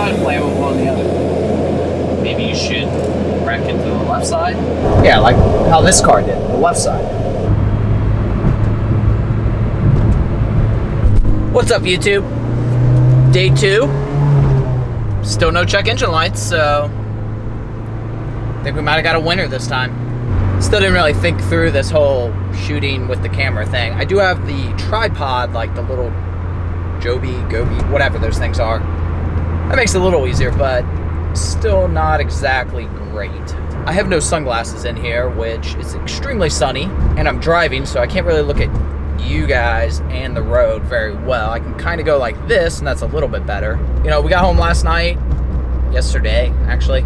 side, flammable on the other. Maybe you should wreck it to the left side. Yeah, like how this car did, the left side. What's up, YouTube? Day 2. Still no check engine lights, so I think we might have got a winner this time. Still didn't really think through this whole shooting with the camera thing. I do have the tripod, like the little Gobi, whatever those things are. That makes it a little easier, but still not exactly great. I have no sunglasses in here, which is extremely sunny, and I'm driving, so I can't really look at you guys and the road very well. I can kind of go like this, and that's a little bit better. You know, we got home last night, yesterday actually,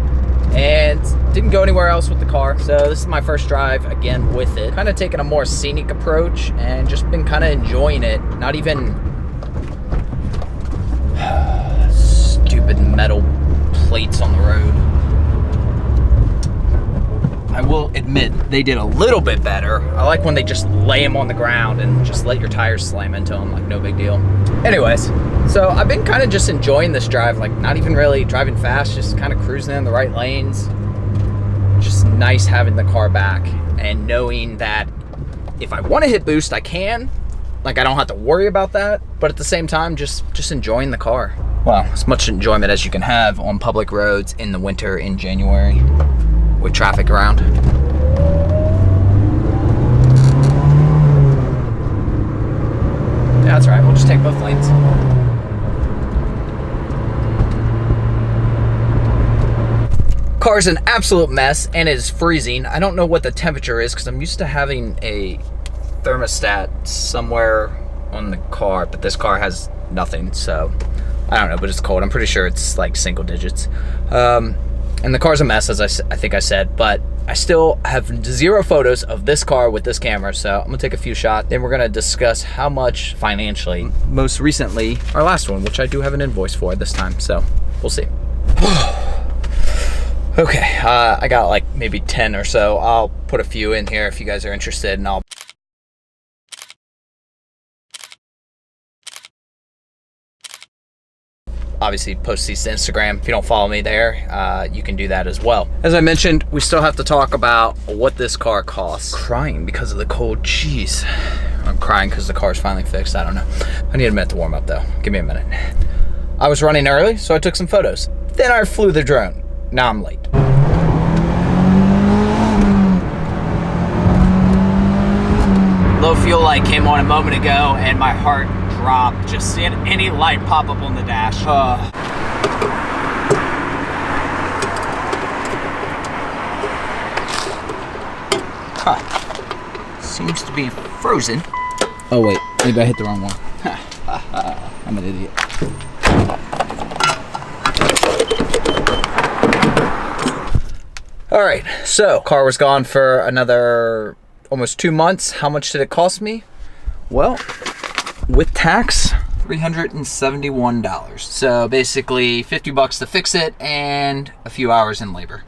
and didn't go anywhere else with the car. So this is my first drive again with it. Kind of taking a more scenic approach and just been kind of enjoying it. Not even stupid metal plates on the road. I will admit they did a little bit better. I like when they just lay them on the ground and just let your tires slam into them, like no big deal. Anyways, so I've been kind of just enjoying this drive, like not even really driving fast, just kind of cruising in the right lanes. Just nice having the car back and knowing that if I want to hit boost, I can. Like I don't have to worry about that, but at the same time, just enjoying the car. Well, as much enjoyment as you can have on public roads in the winter in January with traffic around. Yeah, that's all right. We'll just take both lanes. Car's an absolute mess and is freezing. I don't know what the temperature is because I'm used to having a thermostat somewhere on the car, but this car has nothing, so I don't know, but it's cold. I'm pretty sure it's like single digits. And the car's a mess, as I think I said, but I still have 0 photos of this car with this camera, so I'm gonna take a few shots. Then we're gonna discuss how much financially. Most recently, our last one, which I do have an invoice for this time, so we'll see. Okay, I got like maybe 10 or so. I'll put a few in here if you guys are interested, and I'll obviously post these to Instagram. If you don't follow me there, you can do that as well. As I mentioned, we still have to talk about what this car costs. Crying because of the cold. Jeez. I'm crying because the car's finally fixed. I don't know. I need a minute to warm up though. Give me a minute. I was running early, so I took some photos. Then I flew the drone. Now I'm late. Low fuel light came on a moment ago and my heart dropped just seeing any light pop up on the dash. Seems to be frozen. Oh wait, maybe I hit the wrong one. I'm an idiot. All right, so car was gone for another almost 2 months. How much did it cost me? Well, with tax, $371. So basically 50 bucks to fix it and a few hours in labor.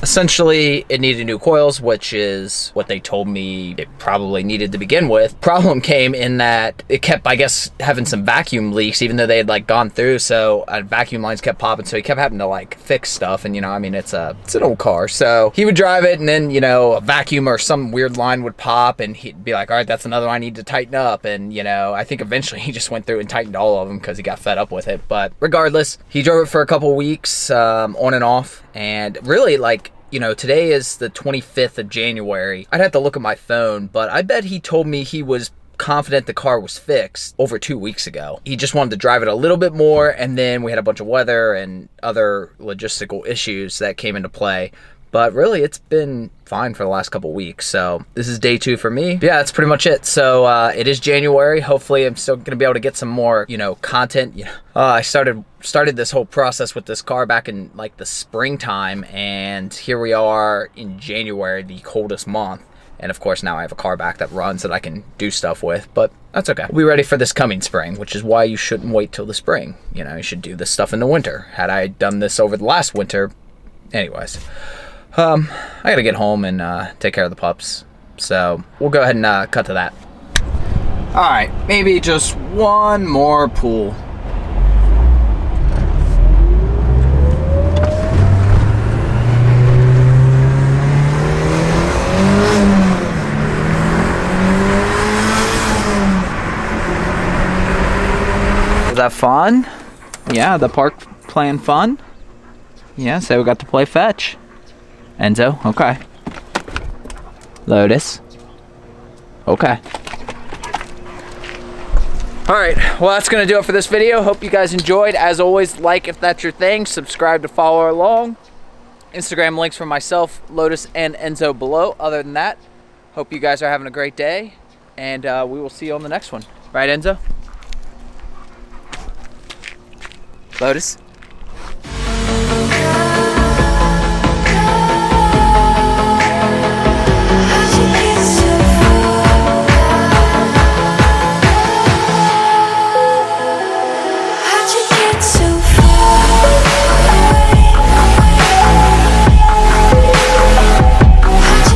Essentially, it needed new coils, which is what they told me it probably needed to begin with. Problem came in that it kept, I guess, having some vacuum leaks, even though they had like gone through. So vacuum lines kept popping. So he kept having to like fix stuff. And, you know, I mean, it's an old car. So he would drive it and then, you know, a vacuum or some weird line would pop and he'd be like, all right, that's another one I need to tighten up. And, you know, I think eventually he just went through and tightened all of them because he got fed up with it. But regardless, he drove it for a couple weeks on and off. And really, like, you know, today is the 25th of January. I'd have to look at my phone, but I bet he told me he was confident the car was fixed over 2 weeks ago. He just wanted to drive it a little bit more, and then we had a bunch of weather and other logistical issues that came into play. But really, it's been fine for the last couple weeks. So this is day 2 for me. Yeah, that's pretty much it. So it is January. Hopefully, I'm still going to be able to get some more, you know, content. You know, I started this whole process with this car back in like the springtime, and here we are in January, the coldest month. And of course, now I have a car back that runs that I can do stuff with, but that's okay. We'll be ready for this coming spring, which is why you shouldn't wait till the spring. You know, you should do this stuff in the winter. Had I done this over the last winter, anyways. I gotta get home and take care of the pups. So we'll go ahead and cut to that. All right, maybe just one more pull. Was that fun? Yeah, the park playing fun? Yeah, so we got to play fetch. Enzo, okay. Lotus, okay. Alright, well that's going to do it for this video. Hope you guys enjoyed. As always, like if that's your thing. Subscribe to follow along. Instagram links for myself, Lotus, and Enzo below. Other than that, hope you guys are having a great day. And we will see you on the next one. Right, Enzo? Lotus?